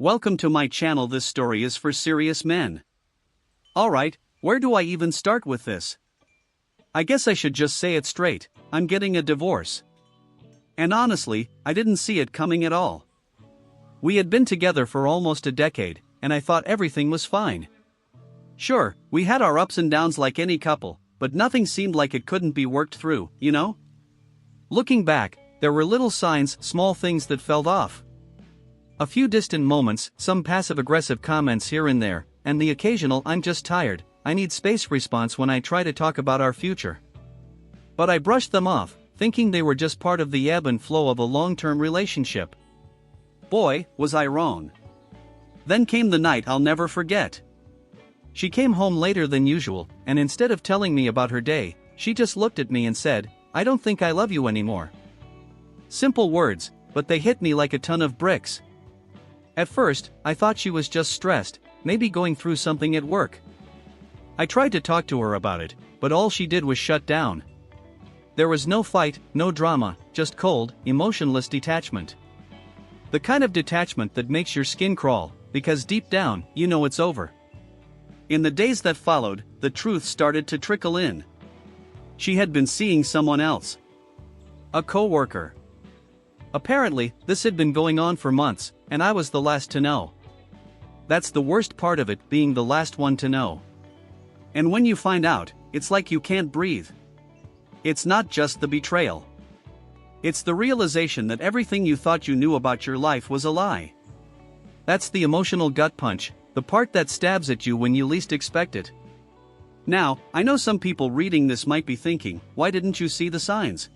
Welcome to my channel. This story is for serious men. Alright, where do I even start with this? I guess I should just say it straight, I'm getting a divorce. And honestly, I didn't see it coming at all. We had been together for almost a decade, and I thought everything was fine. Sure, we had our ups and downs like any couple, but nothing seemed like it couldn't be worked through, you know? Looking back, there were little signs, small things that felt off. A few distant moments, some passive-aggressive comments here and there, and the occasional "I'm just tired, I need space" response when I try to talk about our future. But I brushed them off, thinking they were just part of the ebb and flow of a long-term relationship. Boy, was I wrong. Then came the night I'll never forget. She came home later than usual, and instead of telling me about her day, she just looked at me and said, "I don't think I love you anymore." Simple words, but they hit me like a ton of bricks. At first, I thought she was just stressed, maybe going through something at work. I tried to talk to her about it, but all she did was shut down. There was no fight, no drama, just cold, emotionless detachment. The kind of detachment that makes your skin crawl, because deep down, you know it's over. In the days that followed, the truth started to trickle in. She had been seeing someone else. A coworker. Apparently, this had been going on for months, and I was the last to know. That's the worst part of it, being the last one to know. And when you find out, it's like you can't breathe. It's not just the betrayal. It's the realization that everything you thought you knew about your life was a lie. That's the emotional gut punch, the part that stabs at you when you least expect it. Now, I know some people reading this might be thinking, why didn't you see the signs?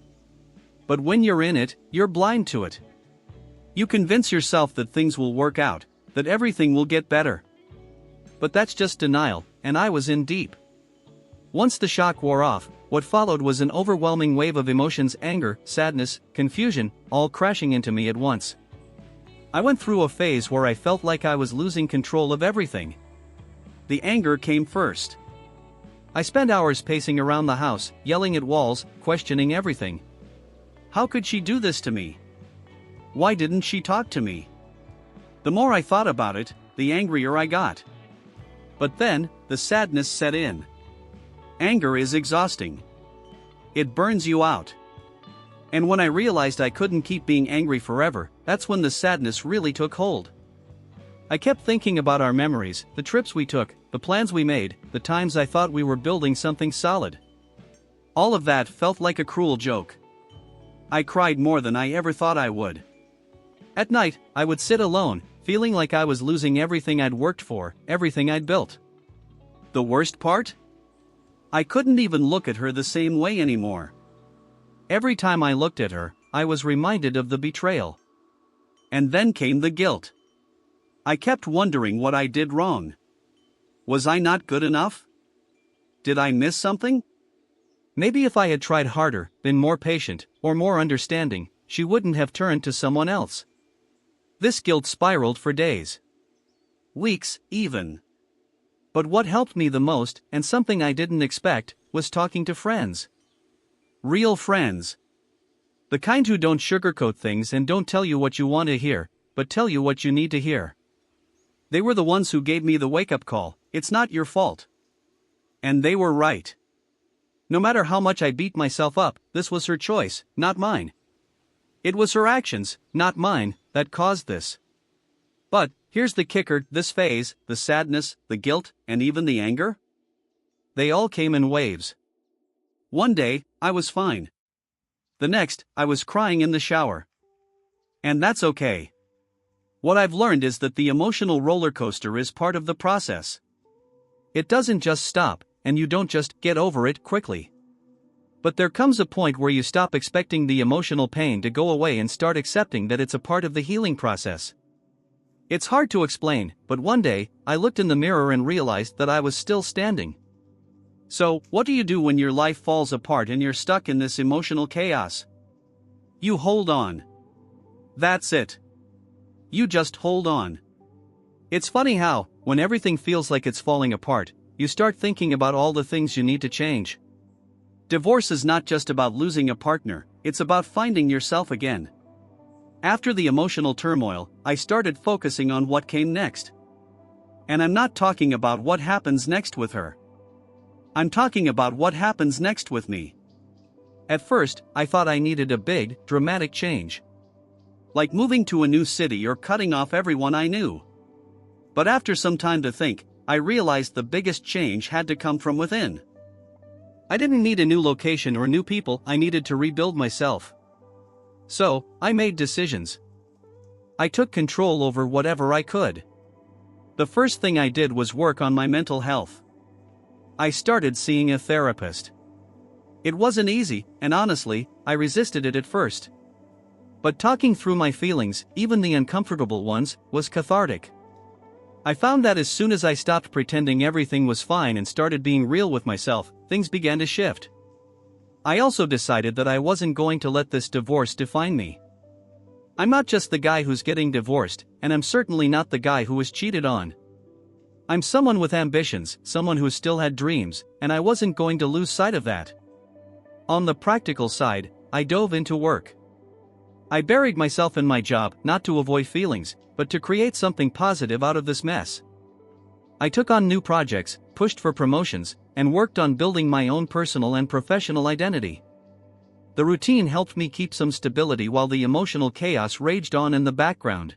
But when you're in it, you're blind to it. You convince yourself that things will work out, that everything will get better. But that's just denial, and I was in deep. Once the shock wore off, what followed was an overwhelming wave of emotions: anger, sadness, confusion, all crashing into me at once. I went through a phase where I felt like I was losing control of everything. The anger came first. I spent hours pacing around the house, yelling at walls, questioning everything. How could she do this to me? Why didn't she talk to me? The more I thought about it, the angrier I got. But then, the sadness set in. Anger is exhausting. It burns you out. And when I realized I couldn't keep being angry forever, that's when the sadness really took hold. I kept thinking about our memories, the trips we took, the plans we made, the times I thought we were building something solid. All of that felt like a cruel joke. I cried more than I ever thought I would. At night, I would sit alone, feeling like I was losing everything I'd worked for, everything I'd built. The worst part? I couldn't even look at her the same way anymore. Every time I looked at her, I was reminded of the betrayal. And then came the guilt. I kept wondering what I did wrong. Was I not good enough? Did I miss something? Maybe if I had tried harder, been more patient, or more understanding, she wouldn't have turned to someone else. This guilt spiraled for days. Weeks, even. But what helped me the most, and something I didn't expect, was talking to friends. Real friends. The kind who don't sugarcoat things and don't tell you what you want to hear, but tell you what you need to hear. They were the ones who gave me the wake-up call: it's not your fault. And they were right. No matter how much I beat myself up, this was her choice, not mine. It was her actions, not mine, that caused this. But, here's the kicker: this phase, the sadness, the guilt, and even the anger? They all came in waves. One day, I was fine. The next, I was crying in the shower. And that's okay. What I've learned is that the emotional roller coaster is part of the process. It doesn't just stop, and you don't just get over it quickly. But there comes a point where you stop expecting the emotional pain to go away and start accepting that it's a part of the healing process. It's hard to explain, but one day, I looked in the mirror and realized that I was still standing. So, what do you do when your life falls apart and you're stuck in this emotional chaos? You hold on. That's it. You just hold on. It's funny how, when everything feels like it's falling apart, you start thinking about all the things you need to change. Divorce is not just about losing a partner, it's about finding yourself again. After the emotional turmoil, I started focusing on what came next. And I'm not talking about what happens next with her. I'm talking about what happens next with me. At first, I thought I needed a big, dramatic change. Like moving to a new city or cutting off everyone I knew. But after some time to think, I realized the biggest change had to come from within. I didn't need a new location or new people, I needed to rebuild myself. So, I made decisions. I took control over whatever I could. The first thing I did was work on my mental health. I started seeing a therapist. It wasn't easy, and honestly, I resisted it at first. But talking through my feelings, even the uncomfortable ones, was cathartic. I found that as soon as I stopped pretending everything was fine and started being real with myself, things began to shift. I also decided that I wasn't going to let this divorce define me. I'm not just the guy who's getting divorced, and I'm certainly not the guy who was cheated on. I'm someone with ambitions, someone who still had dreams, and I wasn't going to lose sight of that. On the practical side, I dove into work. I buried myself in my job, not to avoid feelings, but to create something positive out of this mess. I took on new projects, pushed for promotions, and worked on building my own personal and professional identity. The routine helped me keep some stability while the emotional chaos raged on in the background.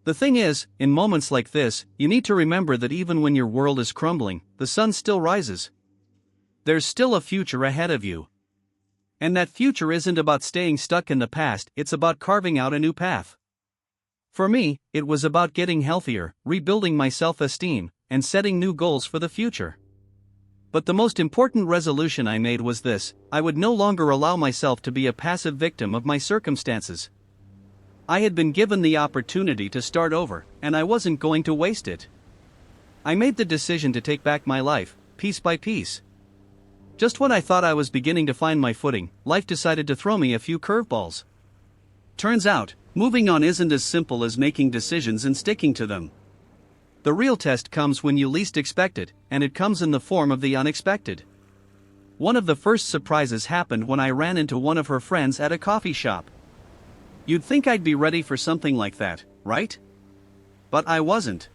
The thing is, in moments like this, you need to remember that even when your world is crumbling, the sun still rises. There's still a future ahead of you. And that future isn't about staying stuck in the past, it's about carving out a new path. For me, it was about getting healthier, rebuilding my self-esteem, and setting new goals for the future. But the most important resolution I made was this: I would no longer allow myself to be a passive victim of my circumstances. I had been given the opportunity to start over, and I wasn't going to waste it. I made the decision to take back my life, piece by piece. Just when I thought I was beginning to find my footing, life decided to throw me a few curveballs. Turns out, moving on isn't as simple as making decisions and sticking to them. The real test comes when you least expect it, and it comes in the form of the unexpected. One of the first surprises happened when I ran into one of her friends at a coffee shop. You'd think I'd be ready for something like that, right? But I wasn't.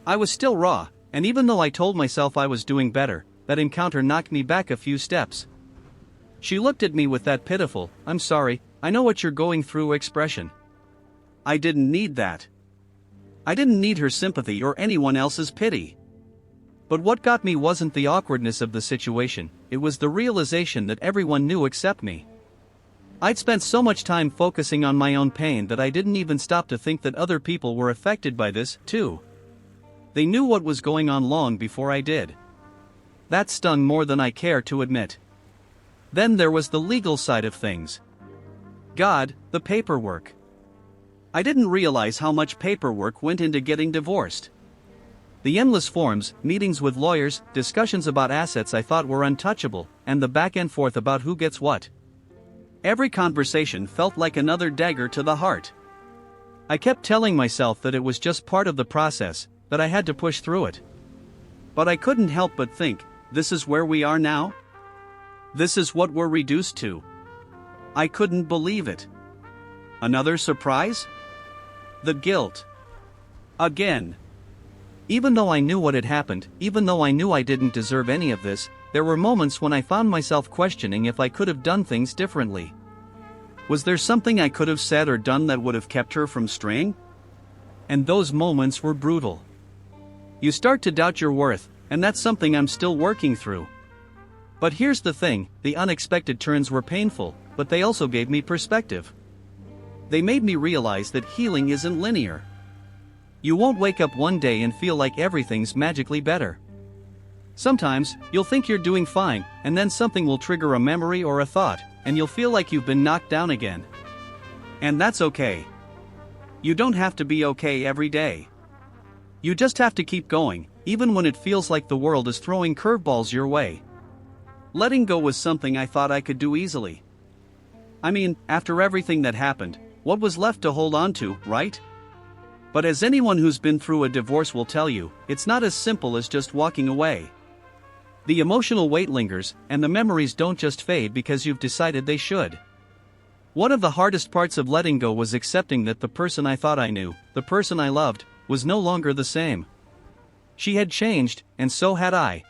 I was still raw, and even though I told myself I was doing better, that encounter knocked me back a few steps. She looked at me with that pitiful, "I'm sorry, I know what you're going through" expression. I didn't need that. I didn't need her sympathy or anyone else's pity. But what got me wasn't the awkwardness of the situation, it was the realization that everyone knew except me. I'd spent so much time focusing on my own pain that I didn't even stop to think that other people were affected by this, too. They knew what was going on long before I did. That stung more than I care to admit. Then there was the legal side of things. God, the paperwork. I didn't realize how much paperwork went into getting divorced. The endless forms, meetings with lawyers, discussions about assets I thought were untouchable, and the back and forth about who gets what. Every conversation felt like another dagger to the heart. I kept telling myself that it was just part of the process, that I had to push through it. But I couldn't help but think, this is where we are now? This is what we're reduced to. I couldn't believe it. Another surprise? The guilt. Again. Even though I knew what had happened, even though I knew I didn't deserve any of this, there were moments when I found myself questioning if I could have done things differently. Was there something I could have said or done that would have kept her from straying? And those moments were brutal. You start to doubt your worth, and that's something I'm still working through. But here's the thing, the unexpected turns were painful, but they also gave me perspective. They made me realize that healing isn't linear. You won't wake up one day and feel like everything's magically better. Sometimes, you'll think you're doing fine, and then something will trigger a memory or a thought, and you'll feel like you've been knocked down again. And that's okay. You don't have to be okay every day. You just have to keep going, even when it feels like the world is throwing curveballs your way. Letting go was something I thought I could do easily. I mean, after everything that happened, what was left to hold on to, right? But as anyone who's been through a divorce will tell you, it's not as simple as just walking away. The emotional weight lingers, and the memories don't just fade because you've decided they should. One of the hardest parts of letting go was accepting that the person I thought I knew, the person I loved, was no longer the same. She had changed, and so had I.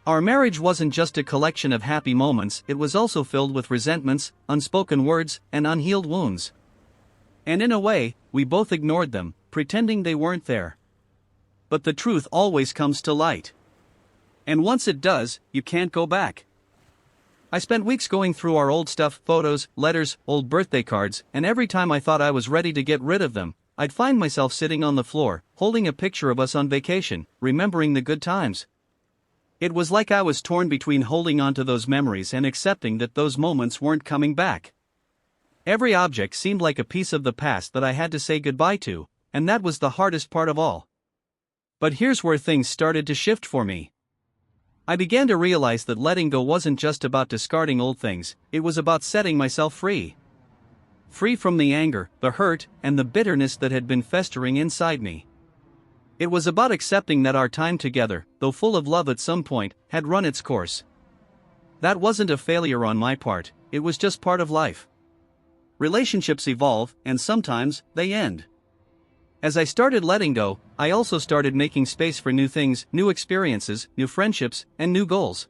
Our marriage wasn't just a collection of happy moments, it was also filled with resentments, unspoken words, and unhealed wounds. And in a way, we both ignored them, pretending they weren't there. But the truth always comes to light. And once it does, you can't go back. I spent weeks going through our old stuff, photos, letters, old birthday cards, and every time I thought I was ready to get rid of them, I'd find myself sitting on the floor, holding a picture of us on vacation, remembering the good times. It was like I was torn between holding on to those memories and accepting that those moments weren't coming back. Every object seemed like a piece of the past that I had to say goodbye to, and that was the hardest part of all. But here's where things started to shift for me. I began to realize that letting go wasn't just about discarding old things, it was about setting myself free. Free from the anger, the hurt, and the bitterness that had been festering inside me. It was about accepting that our time together, though full of love at some point, had run its course. That wasn't a failure on my part, it was just part of life. Relationships evolve, and sometimes, they end. As I started letting go, I also started making space for new things, new experiences, new friendships, and new goals.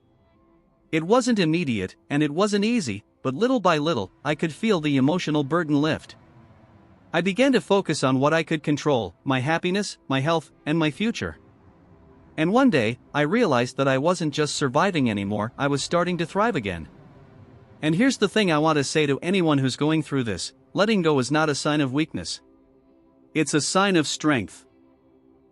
It wasn't immediate, and it wasn't easy, but little by little, I could feel the emotional burden lift. I began to focus on what I could control, my happiness, my health, and my future. And one day, I realized that I wasn't just surviving anymore, I was starting to thrive again. And here's the thing I want to say to anyone who's going through this: letting go is not a sign of weakness. It's a sign of strength.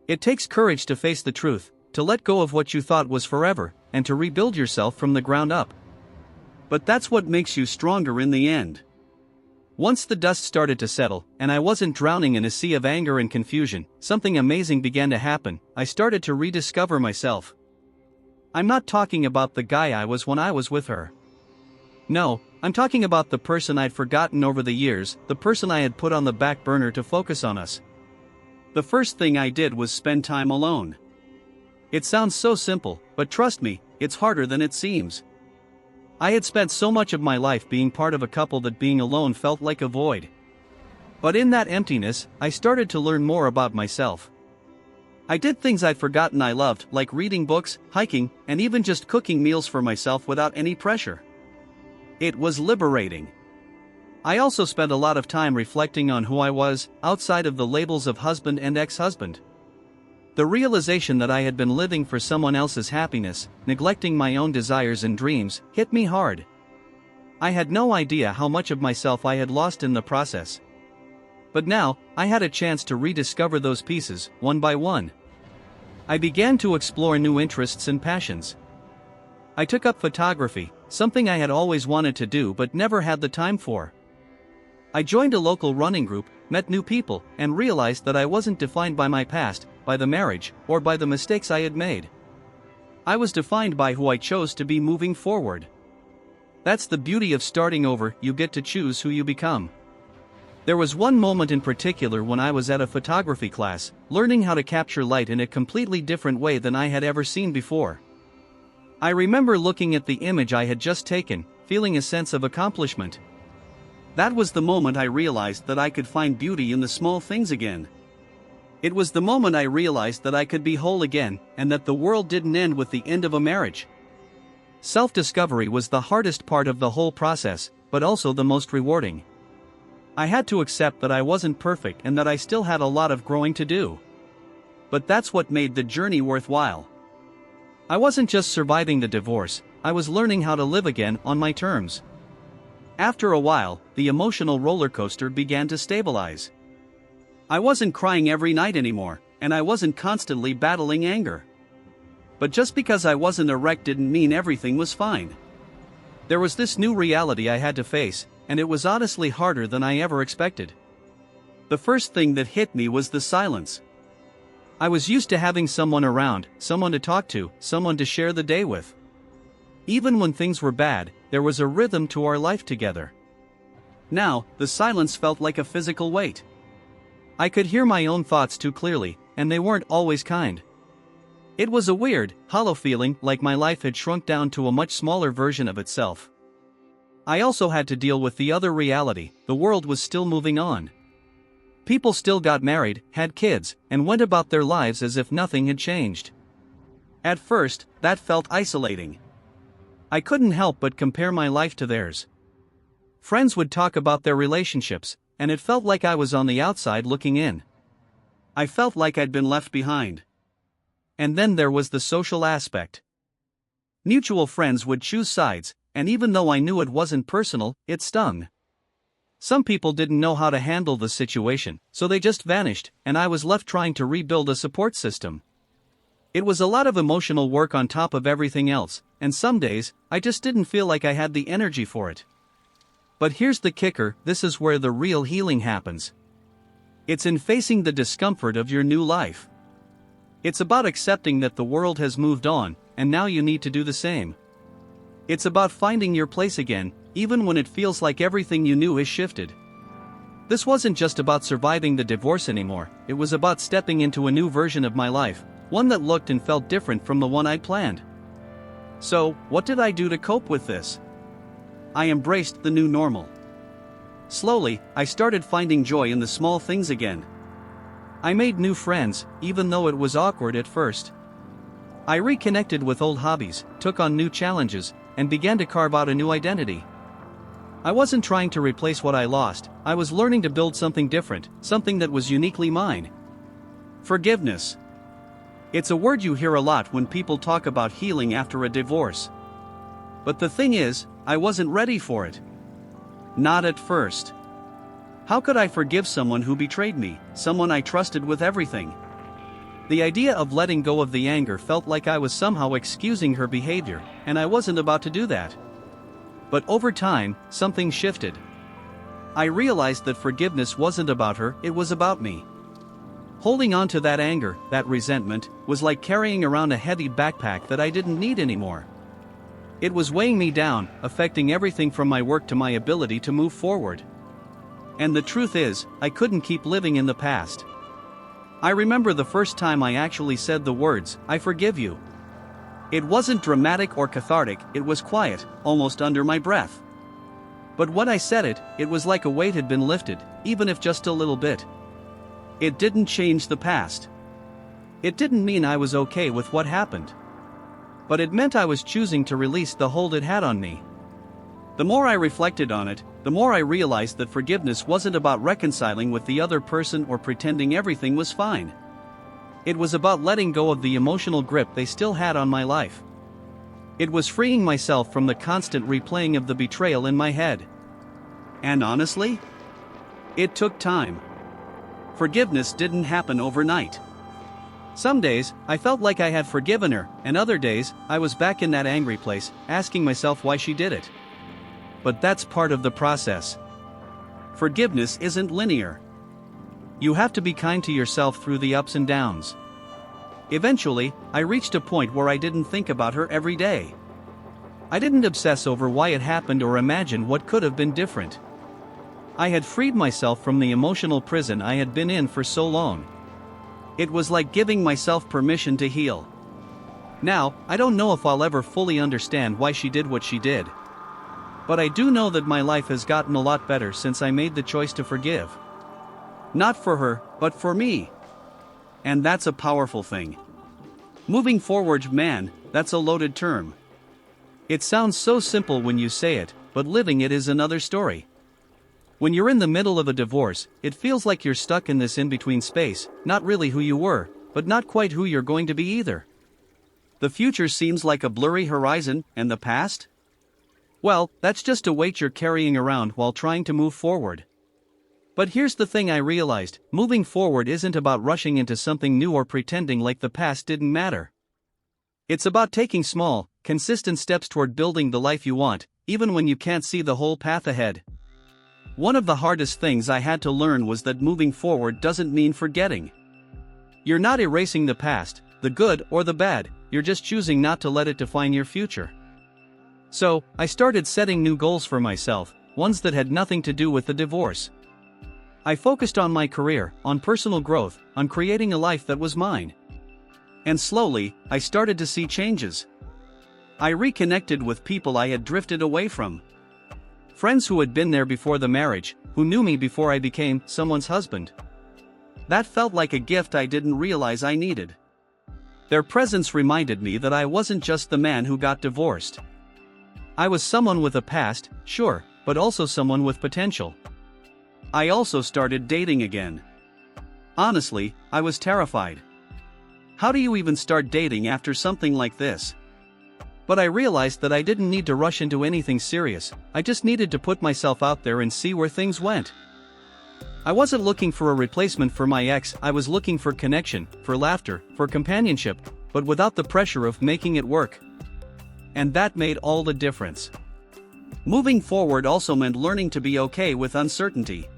It takes courage to face the truth, to let go of what you thought was forever, and to rebuild yourself from the ground up. But that's what makes you stronger in the end. Once the dust started to settle, and I wasn't drowning in a sea of anger and confusion, something amazing began to happen. I started to rediscover myself. I'm not talking about the guy I was when I was with her. No, I'm talking about the person I'd forgotten over the years, the person I had put on the back burner to focus on us. The first thing I did was spend time alone. It sounds so simple, but trust me, it's harder than it seems. I had spent so much of my life being part of a couple that being alone felt like a void. But in that emptiness, I started to learn more about myself. I did things I'd forgotten I loved, like reading books, hiking, and even just cooking meals for myself without any pressure. It was liberating. I also spent a lot of time reflecting on who I was, outside of the labels of husband and ex-husband. The realization that I had been living for someone else's happiness, neglecting my own desires and dreams, hit me hard. I had no idea how much of myself I had lost in the process. But now, I had a chance to rediscover those pieces, one by one. I began to explore new interests and passions. I took up photography, something I had always wanted to do but never had the time for. I joined a local running group, met new people, and realized that I wasn't defined by my past, by the marriage, or by the mistakes I had made. I was defined by who I chose to be moving forward. That's the beauty of starting over, you get to choose who you become. There was one moment in particular when I was at a photography class, learning how to capture light in a completely different way than I had ever seen before. I remember looking at the image I had just taken, feeling a sense of accomplishment. That was the moment I realized that I could find beauty in the small things again. It was the moment I realized that I could be whole again, and that the world didn't end with the end of a marriage. Self-discovery was the hardest part of the whole process, but also the most rewarding. I had to accept that I wasn't perfect and that I still had a lot of growing to do. But that's what made the journey worthwhile. I wasn't just surviving the divorce, I was learning how to live again on my terms. After a while, the emotional roller coaster began to stabilize. I wasn't crying every night anymore, and I wasn't constantly battling anger. But just because I wasn't a wreck didn't mean everything was fine. There was this new reality I had to face, and it was honestly harder than I ever expected. The first thing that hit me was the silence. I was used to having someone around, someone to talk to, someone to share the day with. Even when things were bad, there was a rhythm to our life together. Now, the silence felt like a physical weight. I could hear my own thoughts too clearly, and they weren't always kind. It was a weird, hollow feeling, like my life had shrunk down to a much smaller version of itself. I also had to deal with the other reality: the world was still moving on. People still got married, had kids, and went about their lives as if nothing had changed. At first, that felt isolating. I couldn't help but compare my life to theirs. Friends would talk about their relationships, and it felt like I was on the outside looking in. I felt like I'd been left behind. And then there was the social aspect. Mutual friends would choose sides, and even though I knew it wasn't personal, it stung. Some people didn't know how to handle the situation, so they just vanished, and I was left trying to rebuild a support system. It was a lot of emotional work on top of everything else, and some days, I just didn't feel like I had the energy for it. But here's the kicker: this is where the real healing happens. It's in facing the discomfort of your new life. It's about accepting that the world has moved on, and now you need to do the same. It's about finding your place again, even when it feels like everything you knew is shifted. This wasn't just about surviving the divorce anymore, it was about stepping into a new version of my life, one that looked and felt different from the one I'd planned. So, what did I do to cope with this? I embraced the new normal. Slowly, I started finding joy in the small things again. I made new friends, even though it was awkward at first. I reconnected with old hobbies, took on new challenges, and began to carve out a new identity. I wasn't trying to replace what I lost, I was learning to build something different, something that was uniquely mine. Forgiveness. It's a word you hear a lot when people talk about healing after a divorce. But the thing is, I wasn't ready for it. Not at first. How could I forgive someone who betrayed me, someone I trusted with everything? The idea of letting go of the anger felt like I was somehow excusing her behavior, and I wasn't about to do that. But over time, something shifted. I realized that forgiveness wasn't about her, it was about me. Holding on to that anger, that resentment, was like carrying around a heavy backpack that I didn't need anymore. It was weighing me down, affecting everything from my work to my ability to move forward. And the truth is, I couldn't keep living in the past. I remember the first time I actually said the words, "I forgive you." It wasn't dramatic or cathartic, it was quiet, almost under my breath. But when I said it, it was like a weight had been lifted, even if just a little bit. It didn't change the past. It didn't mean I was okay with what happened. But it meant I was choosing to release the hold it had on me. The more I reflected on it, the more I realized that forgiveness wasn't about reconciling with the other person or pretending everything was fine. It was about letting go of the emotional grip they still had on my life. It was freeing myself from the constant replaying of the betrayal in my head. And honestly, it took time. Forgiveness didn't happen overnight. Some days, I felt like I had forgiven her, and other days, I was back in that angry place, asking myself why she did it. But that's part of the process. Forgiveness isn't linear. You have to be kind to yourself through the ups and downs. Eventually, I reached a point where I didn't think about her every day. I didn't obsess over why it happened or imagine what could have been different. I had freed myself from the emotional prison I had been in for so long. It was like giving myself permission to heal. Now, I don't know if I'll ever fully understand why she did what she did. But I do know that my life has gotten a lot better since I made the choice to forgive. Not for her, but for me. And that's a powerful thing. Moving forward, man, that's a loaded term. It sounds so simple when you say it, but living it is another story. When you're in the middle of a divorce, it feels like you're stuck in this in-between space, not really who you were, but not quite who you're going to be either. The future seems like a blurry horizon, and the past? Well, that's just a weight you're carrying around while trying to move forward. But here's the thing I realized: moving forward isn't about rushing into something new or pretending like the past didn't matter. It's about taking small, consistent steps toward building the life you want, even when you can't see the whole path ahead. One of the hardest things I had to learn was that moving forward doesn't mean forgetting. You're not erasing the past, the good or the bad, you're just choosing not to let it define your future. So, I started setting new goals for myself, ones that had nothing to do with the divorce. I focused on my career, on personal growth, on creating a life that was mine. And slowly, I started to see changes. I reconnected with people I had drifted away from. Friends who had been there before the marriage, who knew me before I became someone's husband. That felt like a gift I didn't realize I needed. Their presence reminded me that I wasn't just the man who got divorced. I was someone with a past, sure, but also someone with potential. I also started dating again. Honestly, I was terrified. How do you even start dating after something like this? But I realized that I didn't need to rush into anything serious, I just needed to put myself out there and see where things went. I wasn't looking for a replacement for my ex, I was looking for connection, for laughter, for companionship, but without the pressure of making it work. And that made all the difference. Moving forward also meant learning to be okay with uncertainty.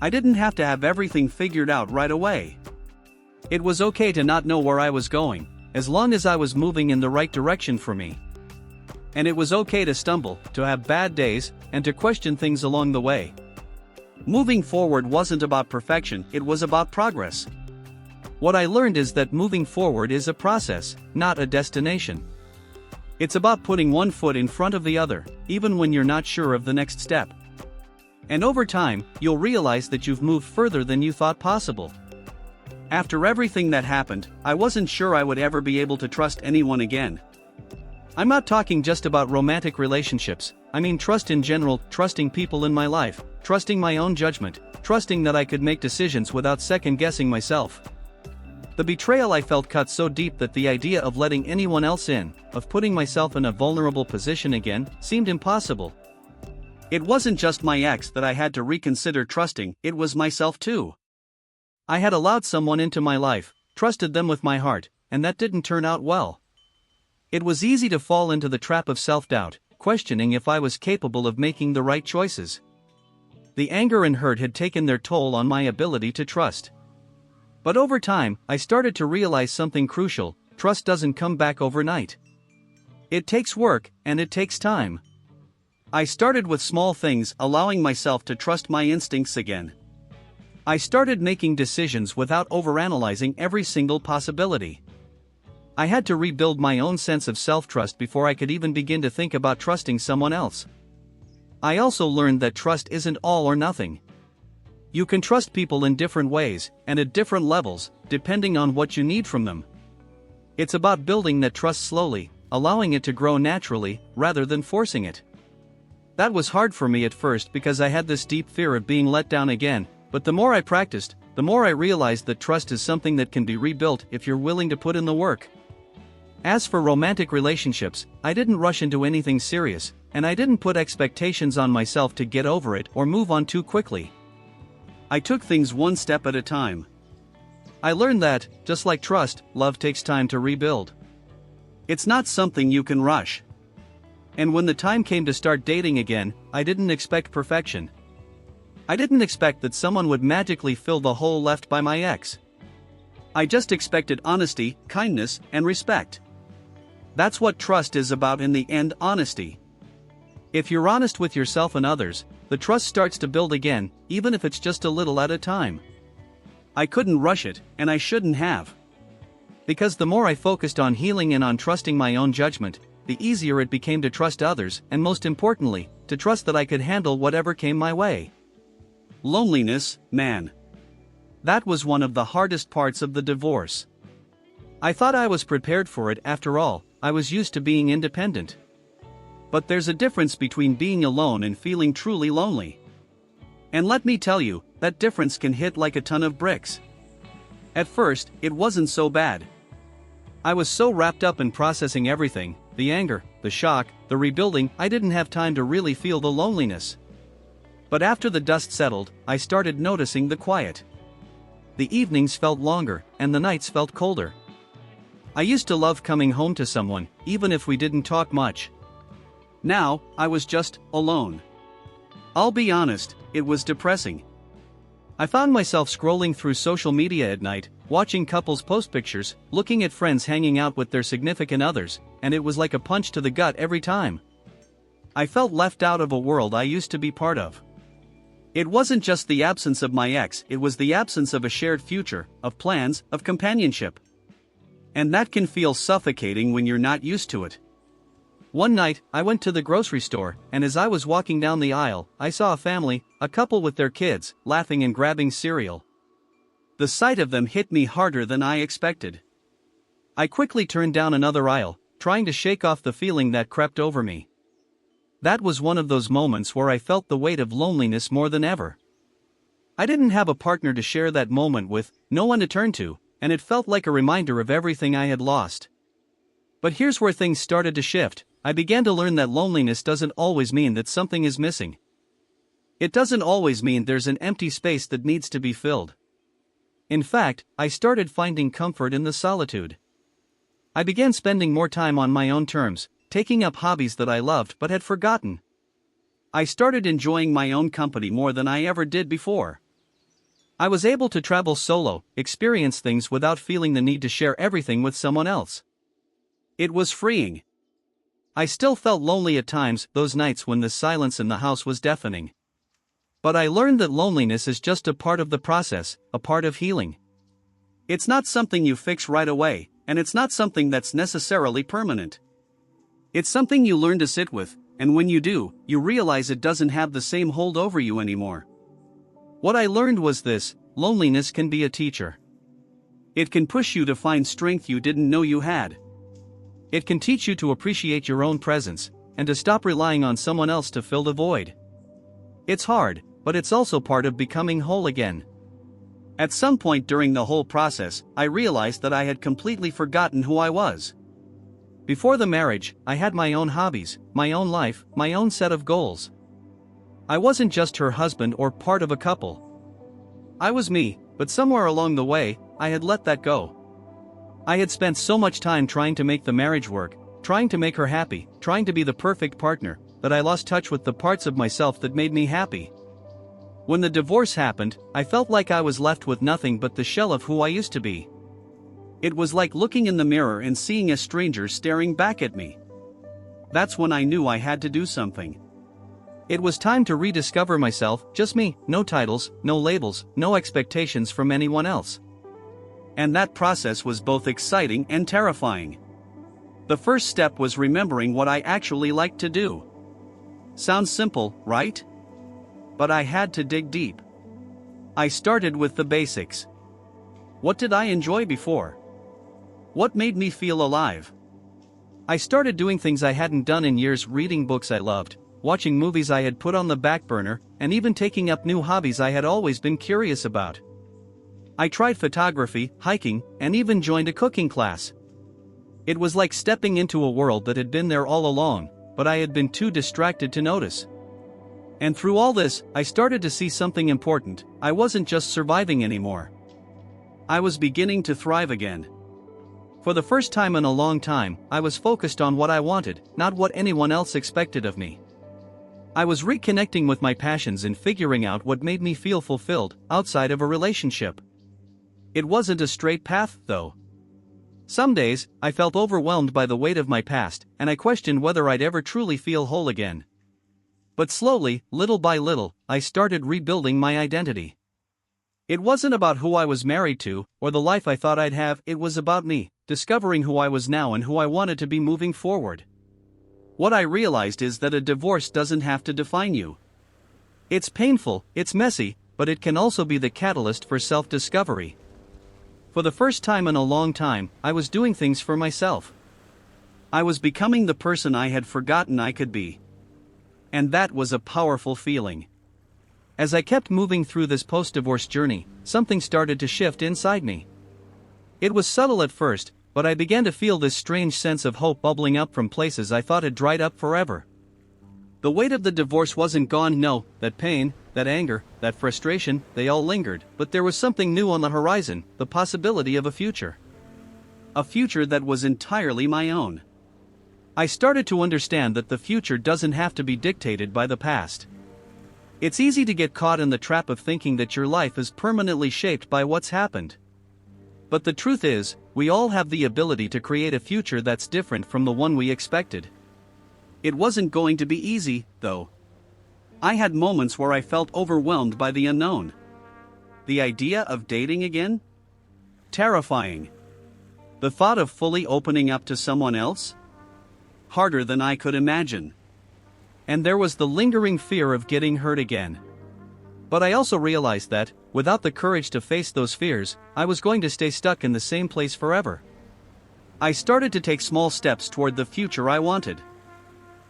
I didn't have to have everything figured out right away. It was okay to not know where I was going, as long as I was moving in the right direction for me. And it was okay to stumble, to have bad days, and to question things along the way. Moving forward wasn't about perfection, it was about progress. What I learned is that moving forward is a process, not a destination. It's about putting one foot in front of the other, even when you're not sure of the next step. And over time, you'll realize that you've moved further than you thought possible. After everything that happened, I wasn't sure I would ever be able to trust anyone again. I'm not talking just about romantic relationships, I mean trust in general, trusting people in my life, trusting my own judgment, trusting that I could make decisions without second-guessing myself. The betrayal I felt cut so deep that the idea of letting anyone else in, of putting myself in a vulnerable position again, seemed impossible. It wasn't just my ex that I had to reconsider trusting, it was myself too. I had allowed someone into my life, trusted them with my heart, and that didn't turn out well. It was easy to fall into the trap of self-doubt, questioning if I was capable of making the right choices. The anger and hurt had taken their toll on my ability to trust. But over time, I started to realize something crucial: trust doesn't come back overnight. It takes work, and it takes time. I started with small things, allowing myself to trust my instincts again. I started making decisions without overanalyzing every single possibility. I had to rebuild my own sense of self-trust before I could even begin to think about trusting someone else. I also learned that trust isn't all or nothing. You can trust people in different ways, and at different levels, depending on what you need from them. It's about building that trust slowly, allowing it to grow naturally, rather than forcing it. That was hard for me at first because I had this deep fear of being let down again, but the more I practiced, the more I realized that trust is something that can be rebuilt if you're willing to put in the work. As for romantic relationships, I didn't rush into anything serious, and I didn't put expectations on myself to get over it or move on too quickly. I took things one step at a time. I learned that, just like trust, love takes time to rebuild. It's not something you can rush. And when the time came to start dating again, I didn't expect perfection. I didn't expect that someone would magically fill the hole left by my ex. I just expected honesty, kindness, and respect. That's what trust is about in the end: honesty. If you're honest with yourself and others, the trust starts to build again, even if it's just a little at a time. I couldn't rush it, and I shouldn't have. Because the more I focused on healing and on trusting my own judgment, the easier it became to trust others, and most importantly, to trust that I could handle whatever came my way. Loneliness, man. That was one of the hardest parts of the divorce. I thought I was prepared for it. After all, I was used to being independent. But there's a difference between being alone and feeling truly lonely. And let me tell you, that difference can hit like a ton of bricks. At first, it wasn't so bad. I was so wrapped up in processing everything, the anger, the shock, the rebuilding, I didn't have time to really feel the loneliness. But after the dust settled, I started noticing the quiet. The evenings felt longer, and the nights felt colder. I used to love coming home to someone, even if we didn't talk much. Now, I was just alone. I'll be honest, it was depressing. I found myself scrolling through social media at night, watching couples post pictures, looking at friends hanging out with their significant others, and it was like a punch to the gut every time. I felt left out of a world I used to be part of. It wasn't just the absence of my ex, it was the absence of a shared future, of plans, of companionship. And that can feel suffocating when you're not used to it. One night, I went to the grocery store, and as I was walking down the aisle, I saw a family, a couple with their kids, laughing and grabbing cereal. The sight of them hit me harder than I expected. I quickly turned down another aisle, trying to shake off the feeling that crept over me. That was one of those moments where I felt the weight of loneliness more than ever. I didn't have a partner to share that moment with, no one to turn to, and it felt like a reminder of everything I had lost. But here's where things started to shift. I began to learn that loneliness doesn't always mean that something is missing. It doesn't always mean there's an empty space that needs to be filled. In fact, I started finding comfort in the solitude. I began spending more time on my own terms, taking up hobbies that I loved but had forgotten. I started enjoying my own company more than I ever did before. I was able to travel solo, experience things without feeling the need to share everything with someone else. It was freeing. I still felt lonely at times, those nights when the silence in the house was deafening. But I learned that loneliness is just a part of the process, a part of healing. It's not something you fix right away, and it's not something that's necessarily permanent. It's something you learn to sit with, and when you do, you realize it doesn't have the same hold over you anymore. What I learned was this: loneliness can be a teacher. It can push you to find strength you didn't know you had. It can teach you to appreciate your own presence, and to stop relying on someone else to fill the void. It's hard, but it's also part of becoming whole again. At some point during the whole process, I realized that I had completely forgotten who I was. Before the marriage, I had my own hobbies, my own life, my own set of goals. I wasn't just her husband or part of a couple. I was me, but somewhere along the way, I had let that go. I had spent so much time trying to make the marriage work, trying to make her happy, trying to be the perfect partner, that I lost touch with the parts of myself that made me happy. When the divorce happened, I felt like I was left with nothing but the shell of who I used to be. It was like looking in the mirror and seeing a stranger staring back at me. That's when I knew I had to do something. It was time to rediscover myself, just me, no titles, no labels, no expectations from anyone else. And that process was both exciting and terrifying. The first step was remembering what I actually liked to do. Sounds simple, right? But I had to dig deep. I started with the basics. What did I enjoy before? What made me feel alive? I started doing things I hadn't done in years, reading books I loved, watching movies I had put on the back burner, and even taking up new hobbies I had always been curious about. I tried photography, hiking, and even joined a cooking class. It was like stepping into a world that had been there all along, but I had been too distracted to notice. And through all this, I started to see something important. I wasn't just surviving anymore. I was beginning to thrive again. For the first time in a long time, I was focused on what I wanted, not what anyone else expected of me. I was reconnecting with my passions and figuring out what made me feel fulfilled, outside of a relationship. It wasn't a straight path, though. Some days, I felt overwhelmed by the weight of my past, and I questioned whether I'd ever truly feel whole again. But slowly, little by little, I started rebuilding my identity. It wasn't about who I was married to, or the life I thought I'd have, it was about me, discovering who I was now and who I wanted to be moving forward. What I realized is that a divorce doesn't have to define you. It's painful, it's messy, but it can also be the catalyst for self-discovery. For the first time in a long time, I was doing things for myself. I was becoming the person I had forgotten I could be. And that was a powerful feeling. As I kept moving through this post-divorce journey, something started to shift inside me. It was subtle at first, but I began to feel this strange sense of hope bubbling up from places I thought had dried up forever. The weight of the divorce wasn't gone, no, that pain, that anger, that frustration, they all lingered, but there was something new on the horizon, the possibility of a future. A future that was entirely my own. I started to understand that the future doesn't have to be dictated by the past. It's easy to get caught in the trap of thinking that your life is permanently shaped by what's happened. But the truth is, we all have the ability to create a future that's different from the one we expected. It wasn't going to be easy, though. I had moments where I felt overwhelmed by the unknown. The idea of dating again? Terrifying. The thought of fully opening up to someone else? harder than I could imagine. And there was the lingering fear of getting hurt again. But I also realized that, without the courage to face those fears, I was going to stay stuck in the same place forever. I started to take small steps toward the future I wanted.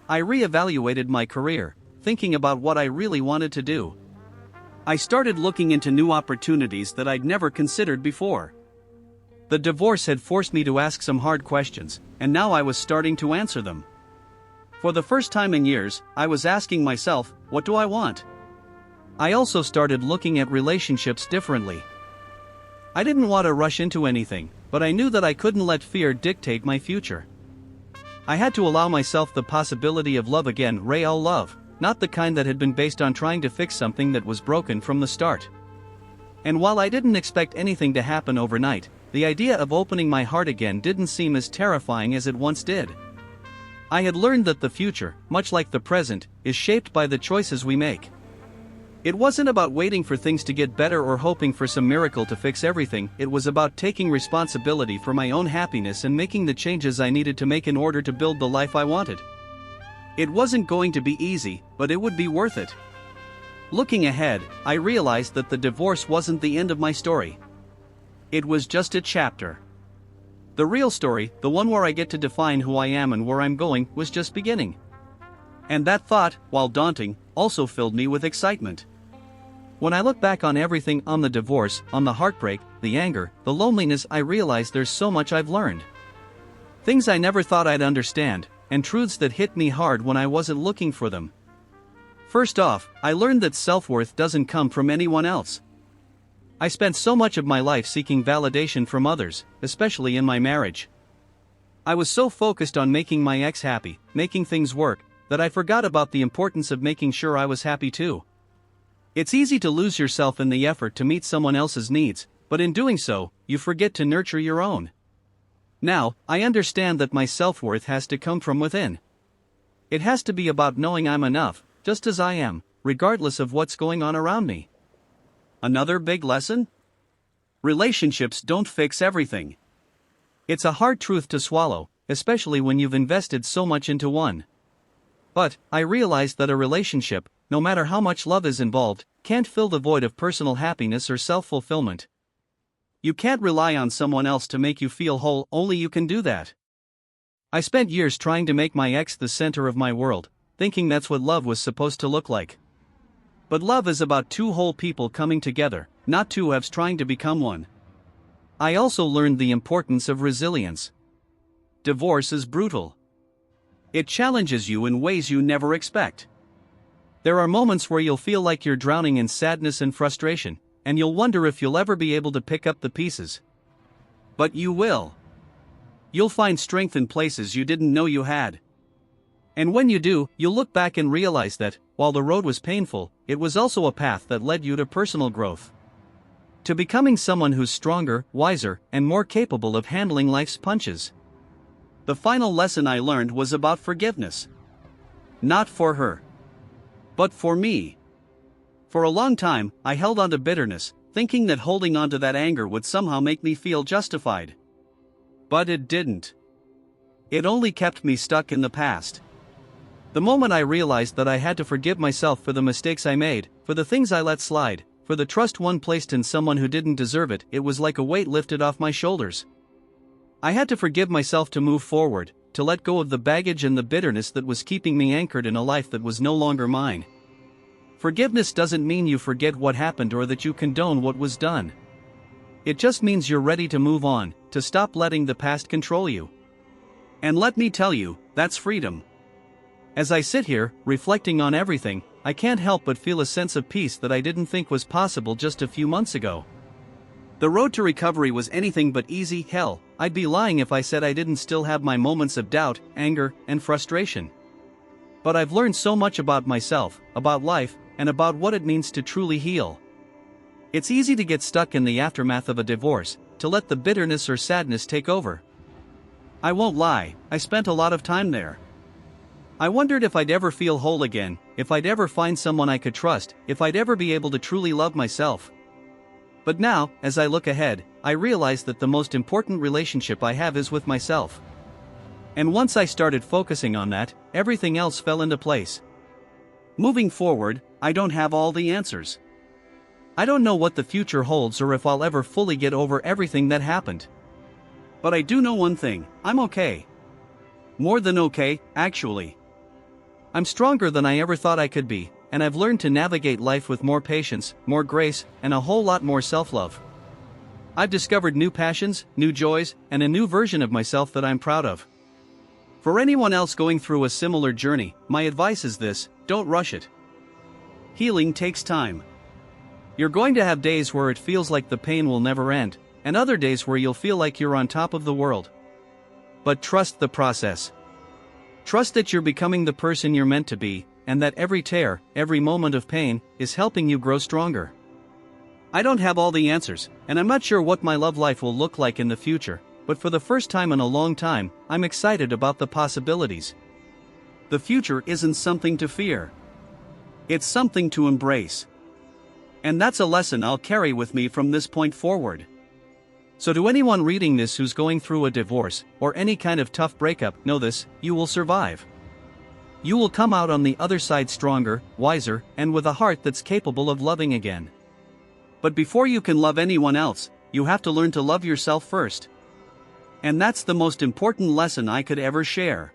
I reevaluated my career, thinking about what I really wanted to do. I started looking into new opportunities that I'd never considered before. The divorce had forced me to ask some hard questions, and now I was starting to answer them. For the first time in years, I was asking myself, what do I want? I also started looking at relationships differently. I didn't want to rush into anything, but I knew that I couldn't let fear dictate my future. I had to allow myself the possibility of love again, real love, not the kind that had been based on trying to fix something that was broken from the start. And while I didn't expect anything to happen overnight, the idea of opening my heart again didn't seem as terrifying as it once did. I had learned that the future, much like the present, is shaped by the choices we make. It wasn't about waiting for things to get better or hoping for some miracle to fix everything. It was about taking responsibility for my own happiness and making the changes I needed to make in order to build the life I wanted. It wasn't going to be easy, but it would be worth it. Looking ahead, I realized that the divorce wasn't the end of my story. It was just a chapter. The real story, the one where I get to define who I am and where I'm going, was just beginning. And that thought, while daunting, also filled me with excitement. When I look back on everything, on the divorce, on the heartbreak, the anger, the loneliness, I realize there's so much I've learned. Things I never thought I'd understand, and truths that hit me hard when I wasn't looking for them. First off, I learned that self-worth doesn't come from anyone else. I spent so much of my life seeking validation from others, especially in my marriage. I was so focused on making my ex happy, making things work, that I forgot about the importance of making sure I was happy too. It's easy to lose yourself in the effort to meet someone else's needs, but in doing so, you forget to nurture your own. Now, I understand that my self-worth has to come from within. It has to be about knowing I'm enough, just as I am, regardless of what's going on around me. Another big lesson? Relationships don't fix everything. It's a hard truth to swallow, especially when you've invested so much into one. But, I realized that a relationship, no matter how much love is involved, can't fill the void of personal happiness or self-fulfillment. You can't rely on someone else to make you feel whole, only you can do that. I spent years trying to make my ex the center of my world, thinking that's what love was supposed to look like. But love is about two whole people coming together, not two halves trying to become one. I also learned the importance of resilience. Divorce is brutal. It challenges you in ways you never expect. There are moments where you'll feel like you're drowning in sadness and frustration, and you'll wonder if you'll ever be able to pick up the pieces. But you will. You'll find strength in places you didn't know you had. And when you do, you'll look back and realize that, while the road was painful, it was also a path that led you to personal growth. To becoming someone who's stronger, wiser, and more capable of handling life's punches. The final lesson I learned was about forgiveness. Not for her, but for me. For a long time, I held on to bitterness, thinking that holding on to that anger would somehow make me feel justified. But it didn't. It only kept me stuck in the past. The moment I realized that I had to forgive myself for the mistakes I made, for the things I let slide, for the trust one placed in someone who didn't deserve it, it was like a weight lifted off my shoulders. I had to forgive myself to move forward, to let go of the baggage and the bitterness that was keeping me anchored in a life that was no longer mine. Forgiveness doesn't mean you forget what happened or that you condone what was done. It just means you're ready to move on, to stop letting the past control you. And let me tell you, that's freedom. As I sit here, reflecting on everything, I can't help but feel a sense of peace that I didn't think was possible just a few months ago. The road to recovery was anything but easy. Hell, I'd be lying if I said I didn't still have my moments of doubt, anger, and frustration. But I've learned so much about myself, about life, and about what it means to truly heal. It's easy to get stuck in the aftermath of a divorce, to let the bitterness or sadness take over. I won't lie, I spent a lot of time there. I wondered if I'd ever feel whole again, if I'd ever find someone I could trust, if I'd ever be able to truly love myself. But now, as I look ahead, I realize that the most important relationship I have is with myself. And once I started focusing on that, everything else fell into place. Moving forward, I don't have all the answers. I don't know what the future holds or if I'll ever fully get over everything that happened. But I do know one thing: I'm okay. More than okay, actually. I'm stronger than I ever thought I could be, and I've learned to navigate life with more patience, more grace, and a whole lot more self-love. I've discovered new passions, new joys, and a new version of myself that I'm proud of. For anyone else going through a similar journey, my advice is this: don't rush it. Healing takes time. You're going to have days where it feels like the pain will never end, and other days where you'll feel like you're on top of the world. But trust the process. Trust that you're becoming the person you're meant to be, and that every tear, every moment of pain, is helping you grow stronger. I don't have all the answers, and I'm not sure what my love life will look like in the future, but for the first time in a long time, I'm excited about the possibilities. The future isn't something to fear. It's something to embrace. And that's a lesson I'll carry with me from this point forward. So to anyone reading this who's going through a divorce, or any kind of tough breakup, know this: you will survive. You will come out on the other side stronger, wiser, and with a heart that's capable of loving again. But before you can love anyone else, you have to learn to love yourself first. And that's the most important lesson I could ever share.